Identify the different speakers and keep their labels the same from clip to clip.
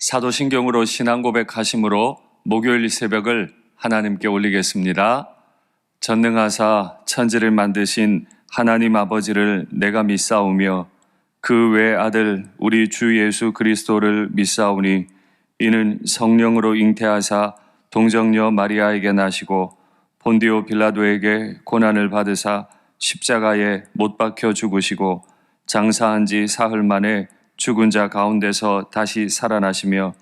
Speaker 1: 사도신경으로 신앙 고백하심으로 목요일 새벽을 하나님께 올리겠습니다. 전능하사 천지를 만드신 하나님 아버지를 내가 믿사오며 그 외아들 우리 주 예수 그리스도를 믿사오니 이는 성령으로 잉태하사 동정녀 마리아에게 나시고 본디오 빌라도에게 고난을 받으사 십자가에 못 박혀 죽으시고 장사한 지 사흘 만에 죽은 자 가운데서 다시 살아나시며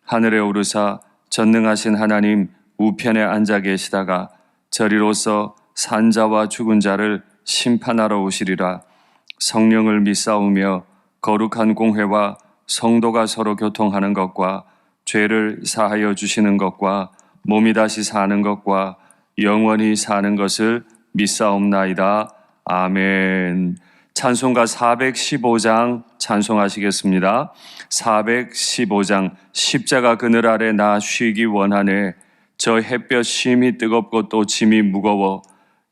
Speaker 1: 하늘에 오르사 전능하신 하나님 우편에 앉아 계시다가 저리로서 산자와 죽은 자를 심판하러 오시리라. 성령을 믿사오며 거룩한 공회와 성도가 서로 교통하는 것과 죄를 사하여 주시는 것과 몸이 다시 사는 것과 영원히 사는 것을 믿사옵나이다. 아멘. 찬송가 415장 찬송하시겠습니다. 415장 십자가 그늘 아래 나 쉬기 원하네. 저 햇볕 심히 뜨겁고 또 짐이 무거워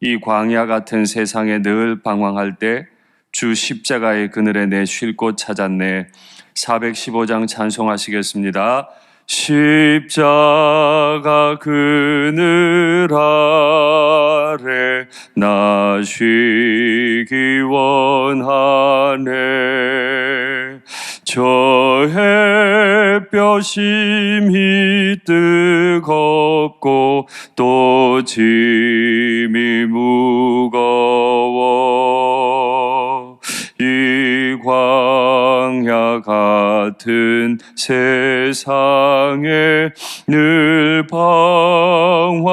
Speaker 1: 이 광야 같은 세상에 늘 방황할 때 주 십자가의 그늘에 내 쉴 곳 찾았네. 415장 찬송하시겠습니다. 십자가 그늘 아래 나 쉬기 원하네. 저 햇볕 심히 뜨겁고 또 짐이 무거워 이 광야 같은 세상에 늘 방황할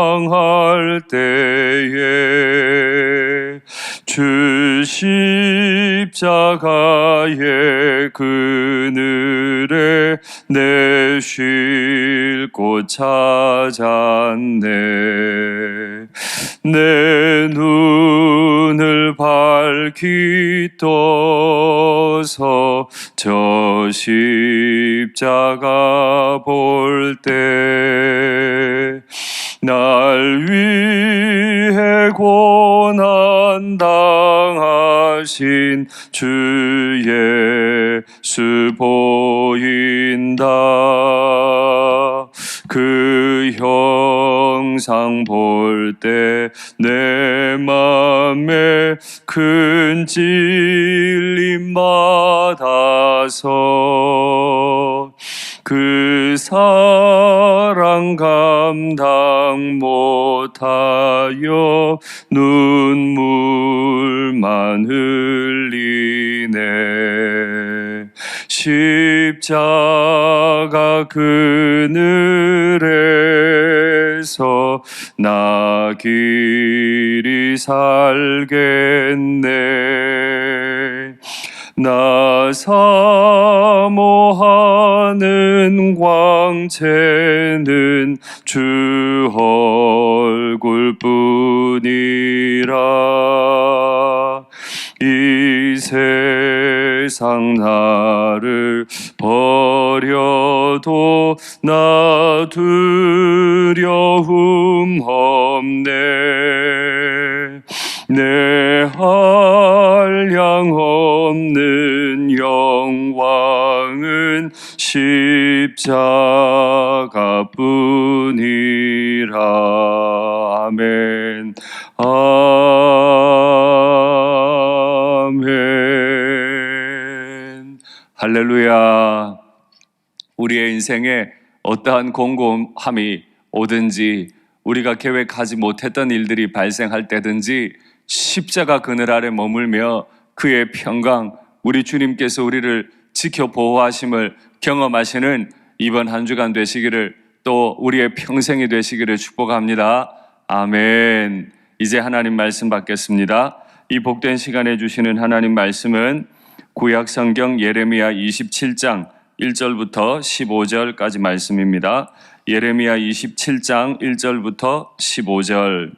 Speaker 1: 때에 주 십자가의 그늘에 내 쉴 곳 찾았네. 내 눈을 밝히 떠서 저 십자가 볼 때 날 위해 고난 당하신 주 예수 보인다. 그 형상 볼 때 내 맘에 큰 찔림 받아서 그 사랑 감당 못하여 눈물만 흘리네. 십자가 그늘에서 나 길이 살겠네. 나 사모하는 광채는 주 얼굴뿐이라. 이 세상 나를 버려도 나 두려움 없네. 내 한량 없는 영광은 십자가뿐이라. 아멘. 아멘. 할렐루야. 우리의 인생에 어떠한 곤고함이 오든지 우리가 계획하지 못했던 일들이 발생할 때든지 십자가 그늘 아래 머물며 그의 평강, 우리 주님께서 우리를 지켜 보호하심을 경험하시는 이번 한 주간 되시기를, 또 우리의 평생이 되시기를 축복합니다. 아멘. 이제 하나님 말씀 받겠습니다. 이 복된 시간에 주시는 하나님 말씀은 구약성경 예레미야 27장 1절부터 15절까지 말씀입니다. 예레미야 27장 1절부터 15절.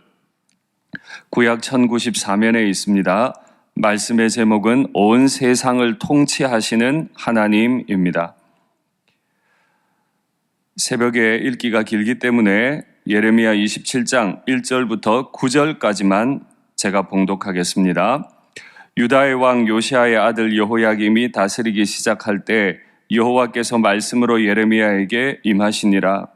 Speaker 1: 구약 1094면에 있습니다. 말씀의 제목은 온 세상을 통치하시는 하나님입니다. 새벽에 읽기가 길기 때문에 예레미야 27장 1절부터 9절까지만 제가 봉독하겠습니다. 유다의 왕 요시아의 아들 여호야김이 다스리기 시작할 때 여호와께서 말씀으로 예레미야에게 임하시니라.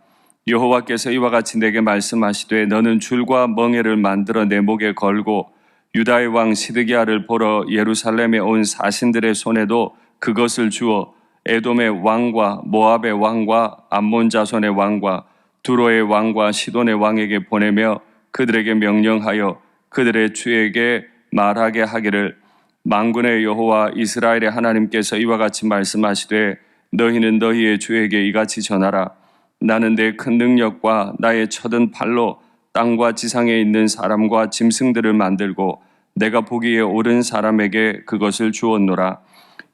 Speaker 1: 여호와께서 이와 같이 내게 말씀하시되 너는 줄과 멍에를 만들어 내 목에 걸고 유다의 왕 시드기야를 보러 예루살렘에 온 사신들의 손에도 그것을 주어 에돔의 왕과 모압의 왕과 암몬 자손의 왕과 두로의 왕과 시돈의 왕에게 보내며 그들에게 명령하여 그들의 주에게 말하게 하기를 만군의 여호와 이스라엘의 하나님께서 이와 같이 말씀하시되 너희는 너희의 주에게 이같이 전하라. 나는 내 큰 능력과 나의 쳐든 팔로 땅과 지상에 있는 사람과 짐승들을 만들고 내가 보기에 옳은 사람에게 그것을 주었노라.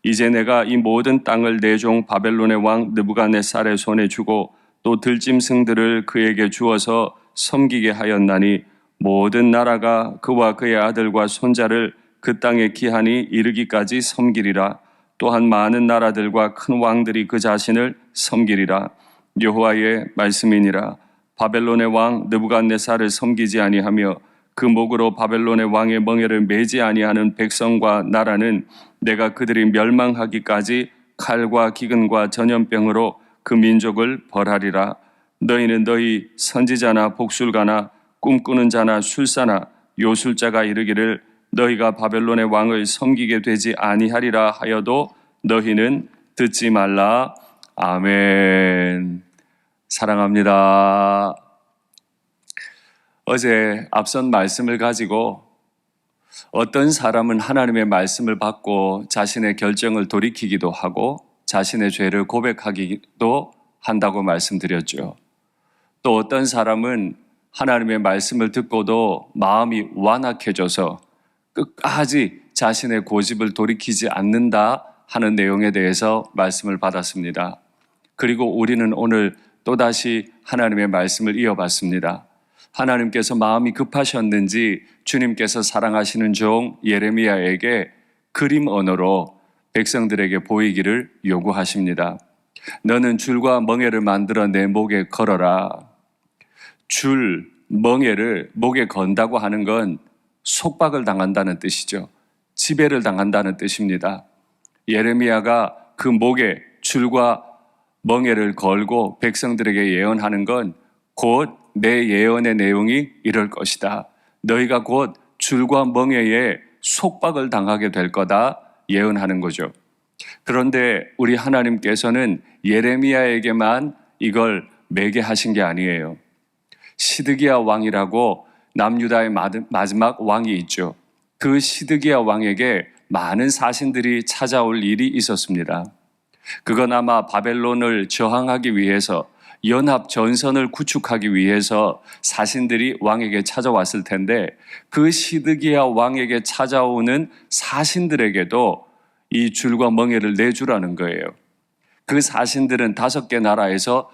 Speaker 1: 이제 내가 이 모든 땅을 내 종 바벨론의 왕 느부갓네살의 손에 주고 또 들짐승들을 그에게 주어서 섬기게 하였나니 모든 나라가 그와 그의 아들과 손자를 그 땅에 기한이 이르기까지 섬기리라. 또한 많은 나라들과 큰 왕들이 그 자신을 섬기리라. 여호와의 말씀이니라. 바벨론의 왕 느부갓네살을 섬기지 아니하며 그 목으로 바벨론의 왕의 멍에를 매지 아니하는 백성과 나라는 내가 그들이 멸망하기까지 칼과 기근과 전염병으로 그 민족을 벌하리라. 너희는 너희 선지자나 복술가나 꿈꾸는 자나 술사나 요술자가 이르기를 너희가 바벨론의 왕을 섬기게 되지 아니하리라 하여도 너희는 듣지 말라. 아멘. 사랑합니다. 어제 앞선 말씀을 가지고 어떤 사람은 하나님의 말씀을 받고 자신의 결정을 돌이키기도 하고 자신의 죄를 고백하기도 한다고 말씀드렸죠. 또 어떤 사람은 하나님의 말씀을 듣고도 마음이 완악해져서 끝까지 자신의 고집을 돌이키지 않는다 하는 내용에 대해서 말씀을 받았습니다. 그리고 우리는 오늘 또다시 하나님의 말씀을 이어봤습니다. 하나님께서 마음이 급하셨는지 주님께서 사랑하시는 종 예레미야에게 그림 언어로 백성들에게 보이기를 요구하십니다. 너는 줄과 멍에를 만들어 내 목에 걸어라. 줄, 멍에를 목에 건다고 하는 건 속박을 당한다는 뜻이죠. 지배를 당한다는 뜻입니다. 예레미야가 그 목에 줄과 멍에를 걸고 백성들에게 예언하는 건 곧 내 예언의 내용이 이럴 것이다. 너희가 곧 줄과 멍에에 속박을 당하게 될 거다 예언하는 거죠. 그런데 우리 하나님께서는 예레미야에게만 이걸 매게 하신 게 아니에요. 시드기야 왕이라고 남유다의 마지막 왕이 있죠. 그 시드기야 왕에게 많은 사신들이 찾아올 일이 있었습니다. 그건 아마 바벨론을 저항하기 위해서 연합 전선을 구축하기 위해서 사신들이 왕에게 찾아왔을 텐데 그 시드기야 왕에게 찾아오는 사신들에게도 이 줄과 멍에를 내주라는 거예요. 그 사신들은 5개 나라에서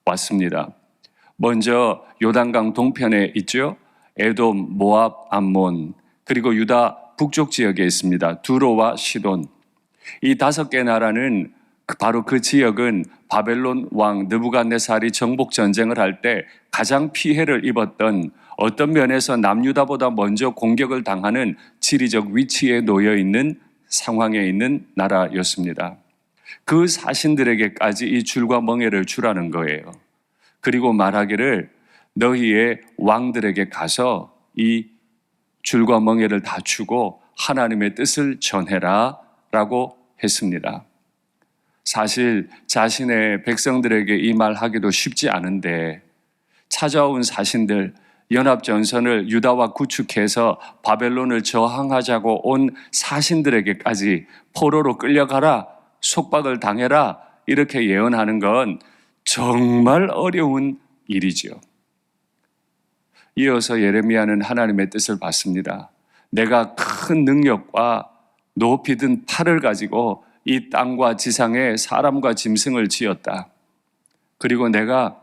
Speaker 1: 왔습니다. 먼저 요단강 동편에 있죠. 에돔, 모압, 암몬, 그리고 유다 북쪽 지역에 있습니다. 두로와 시돈. 이 5개 나라는 바로 그 지역은 바벨론 왕 느부갓네살이 정복 전쟁을 할 때 가장 피해를 입었던, 어떤 면에서 남유다보다 먼저 공격을 당하는 지리적 위치에 놓여 있는 상황에 있는 나라였습니다. 그 사신들에게까지 이 줄과 멍에를 주라는 거예요. 그리고 말하기를 너희의 왕들에게 가서 이 줄과 멍에를 다 주고 하나님의 뜻을 전해라 라고 했습니다. 사실 자신의 백성들에게 이 말하기도 쉽지 않은데 찾아온 사신들, 연합전선을 유다와 구축해서 바벨론을 저항하자고 온 사신들에게까지 포로로 끌려가라, 속박을 당해라 이렇게 예언하는 건 정말 어려운 일이죠. 이어서 예레미야는 하나님의 뜻을 받습니다. 내가 큰 능력과 높이 든 팔을 가지고 이 땅과 지상에 사람과 짐승을 지었다. 그리고 내가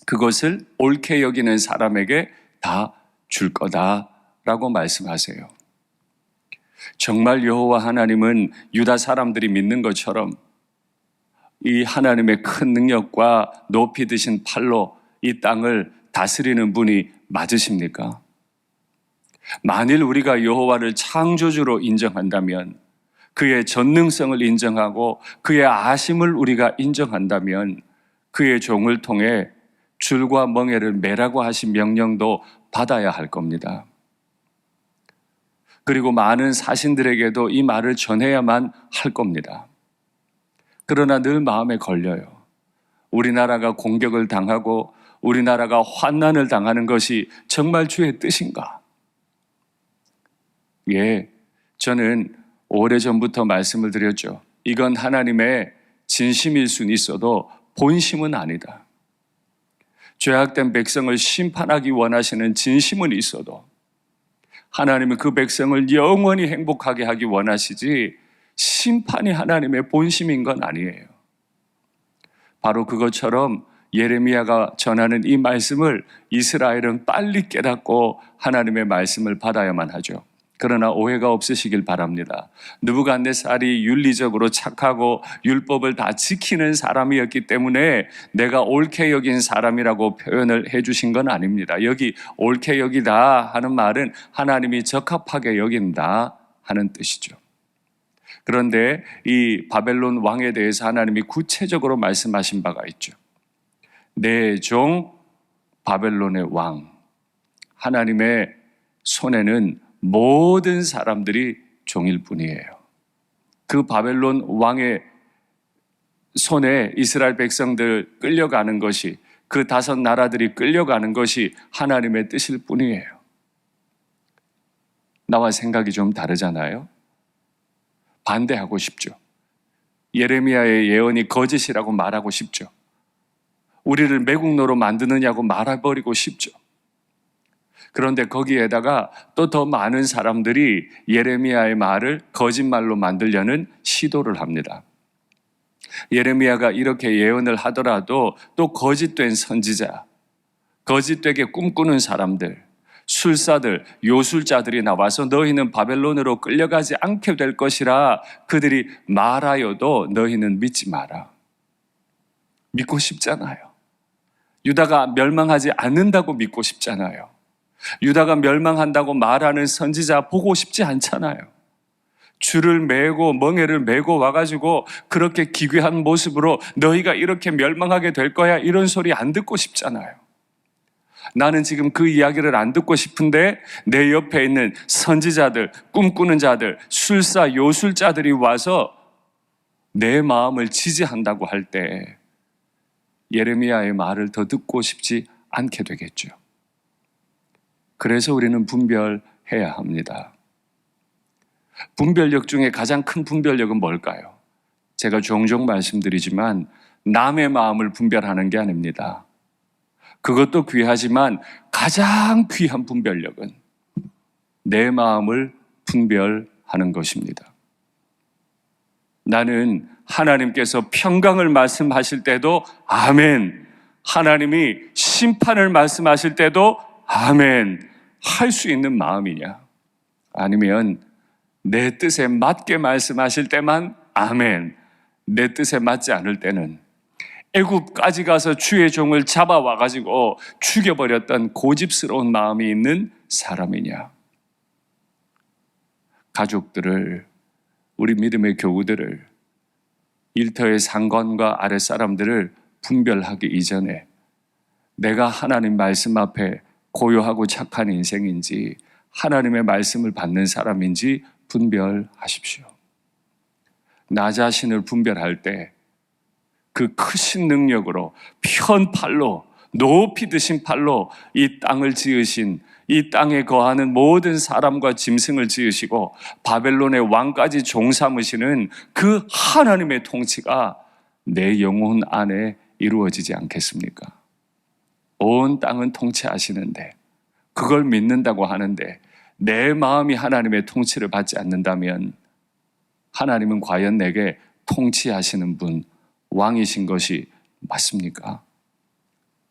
Speaker 1: 그것을 옳게 여기는 사람에게 다 줄 거다라고 말씀하세요. 정말 여호와 하나님은 유다 사람들이 믿는 것처럼 이 하나님의 큰 능력과 높이 드신 팔로 이 땅을 다스리는 분이 맞으십니까? 만일 우리가 여호와를 창조주로 인정한다면, 그의 전능성을 인정하고 그의 아심을 우리가 인정한다면 그의 종을 통해 줄과 멍에를 매라고 하신 명령도 받아야 할 겁니다. 그리고 많은 사신들에게도 이 말을 전해야만 할 겁니다. 그러나 늘 마음에 걸려요. 우리나라가 공격을 당하고 우리나라가 환난을 당하는 것이 정말 주의 뜻인가? 예, 저는 오래전부터 말씀을 드렸죠. 이건 하나님의 진심일 수는 있어도 본심은 아니다. 죄악된 백성을 심판하기 원하시는 진심은 있어도 하나님은 그 백성을 영원히 행복하게 하기 원하시지 심판이 하나님의 본심인 건 아니에요. 바로 그것처럼 예레미야가 전하는 이 말씀을 이스라엘은 빨리 깨닫고 하나님의 말씀을 받아야만 하죠. 그러나 오해가 없으시길 바랍니다. 느부갓네살이 윤리적으로 착하고 율법을 다 지키는 사람이었기 때문에 내가 옳게 여긴 사람이라고 표현을 해주신 건 아닙니다. 여기 옳게 여기다 하는 말은 하나님이 적합하게 여긴다 하는 뜻이죠. 그런데 이 바벨론 왕에 대해서 하나님이 구체적으로 말씀하신 바가 있죠. 내 종 바벨론의 왕. 하나님의 손에는 모든 사람들이 종일 뿐이에요. 그 바벨론 왕의 손에 이스라엘 백성들 끌려가는 것이, 그 다섯 나라들이 끌려가는 것이 하나님의 뜻일 뿐이에요. 나와 생각이 좀 다르잖아요. 반대하고 싶죠. 예레미야의 예언이 거짓이라고 말하고 싶죠. 우리를 매국노로 만드느냐고 말해버리고 싶죠. 그런데 거기에다가 또 더 많은 사람들이 예레미야의 말을 거짓말로 만들려는 시도를 합니다. 예레미야가 이렇게 예언을 하더라도 또 거짓된 선지자, 거짓되게 꿈꾸는 사람들, 술사들, 요술자들이 나와서 너희는 바벨론으로 끌려가지 않게 될 것이라 그들이 말하여도 너희는 믿지 마라. 믿고 싶잖아요. 유다가 멸망하지 않는다고 믿고 싶잖아요. 유다가 멸망한다고 말하는 선지자 보고 싶지 않잖아요. 줄을 매고 멍에를 매고 와가지고 그렇게 기괴한 모습으로 너희가 이렇게 멸망하게 될 거야 이런 소리 안 듣고 싶잖아요. 나는 지금 그 이야기를 안 듣고 싶은데 내 옆에 있는 선지자들, 꿈꾸는 자들, 술사, 요술자들이 와서 내 마음을 지지한다고 할 때 예레미야의 말을 더 듣고 싶지 않게 되겠죠. 그래서 우리는 분별해야 합니다. 분별력 중에 가장 큰 분별력은 뭘까요? 제가 종종 말씀드리지만 남의 마음을 분별하는 게 아닙니다. 그것도 귀하지만 가장 귀한 분별력은 내 마음을 분별하는 것입니다. 나는 하나님께서 평강을 말씀하실 때도 아멘, 하나님이 심판을 말씀하실 때도 아멘 할 수 있는 마음이냐? 아니면 내 뜻에 맞게 말씀하실 때만 아멘, 내 뜻에 맞지 않을 때는 애굽까지 가서 주의 종을 잡아와가지고 죽여버렸던 고집스러운 마음이 있는 사람이냐? 가족들을, 우리 믿음의 교우들을, 일터의 상관과 아랫사람들을 분별하기 이전에 내가 하나님 말씀 앞에 고요하고 착한 인생인지 하나님의 말씀을 받는 사람인지 분별하십시오. 나 자신을 분별할 때 그 크신 능력으로 편팔로 높이 드신 팔로 이 땅을 지으신, 이 땅에 거하는 모든 사람과 짐승을 지으시고 바벨론의 왕까지 종삼으시는 그 하나님의 통치가 내 영혼 안에 이루어지지 않겠습니까? 온 땅은 통치하시는데 그걸 믿는다고 하는데 내 마음이 하나님의 통치를 받지 않는다면 하나님은 과연 내게 통치하시는 분, 왕이신 것이 맞습니까?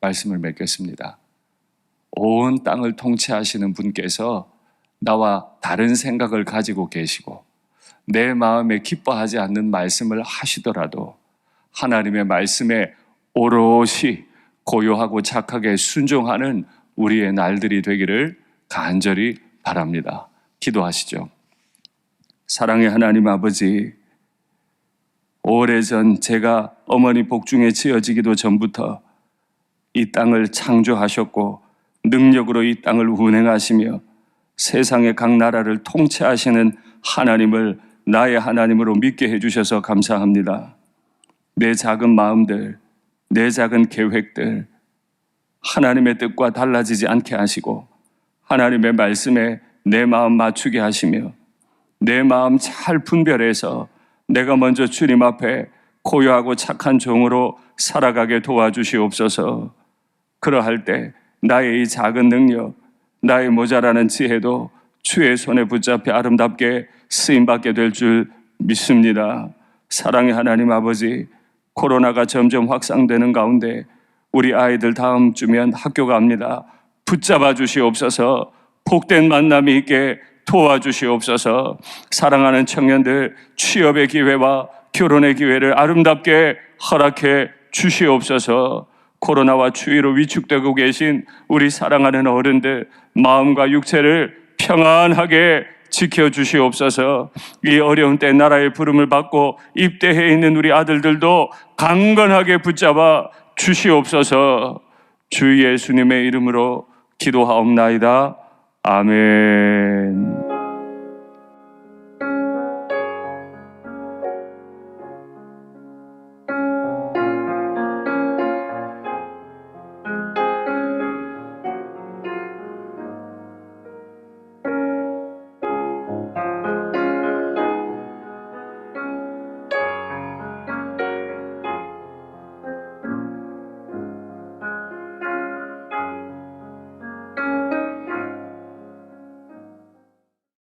Speaker 1: 말씀을 맺겠습니다. 온 땅을 통치하시는 분께서 나와 다른 생각을 가지고 계시고 내 마음에 기뻐하지 않는 말씀을 하시더라도 하나님의 말씀에 오롯이 고요하고 착하게 순종하는 우리의 날들이 되기를 간절히 바랍니다. 기도하시죠. 사랑의 하나님 아버지, 오래전 제가 어머니 복중에 지어지기도 전부터 이 땅을 창조하셨고 능력으로 이 땅을 운행하시며 세상의 각 나라를 통치하시는 하나님을 나의 하나님으로 믿게 해주셔서 감사합니다. 내 작은 마음들, 내 작은 계획들, 하나님의 뜻과 달라지지 않게 하시고 하나님의 말씀에 내 마음 맞추게 하시며 내 마음 잘 분별해서 내가 먼저 주님 앞에 고요하고 착한 종으로 살아가게 도와주시옵소서. 그러할 때 나의 이 작은 능력, 나의 모자라는 지혜도 주의 손에 붙잡혀 아름답게 쓰임받게 될 줄 믿습니다. 사랑의 하나님 아버지, 코로나가 점점 확산되는 가운데 우리 아이들 다음 주면 학교 갑니다. 붙잡아 주시옵소서. 복된 만남이 있게 도와주시옵소서. 사랑하는 청년들 취업의 기회와 결혼의 기회를 아름답게 허락해 주시옵소서. 코로나와 추위로 위축되고 계신 우리 사랑하는 어른들 마음과 육체를 평안하게 지켜주시옵소서. 이 어려운 때 나라의 부름을 받고 입대해 있는 우리 아들들도 강건하게 붙잡아 주시옵소서. 주 예수님의 이름으로 기도하옵나이다. 아멘.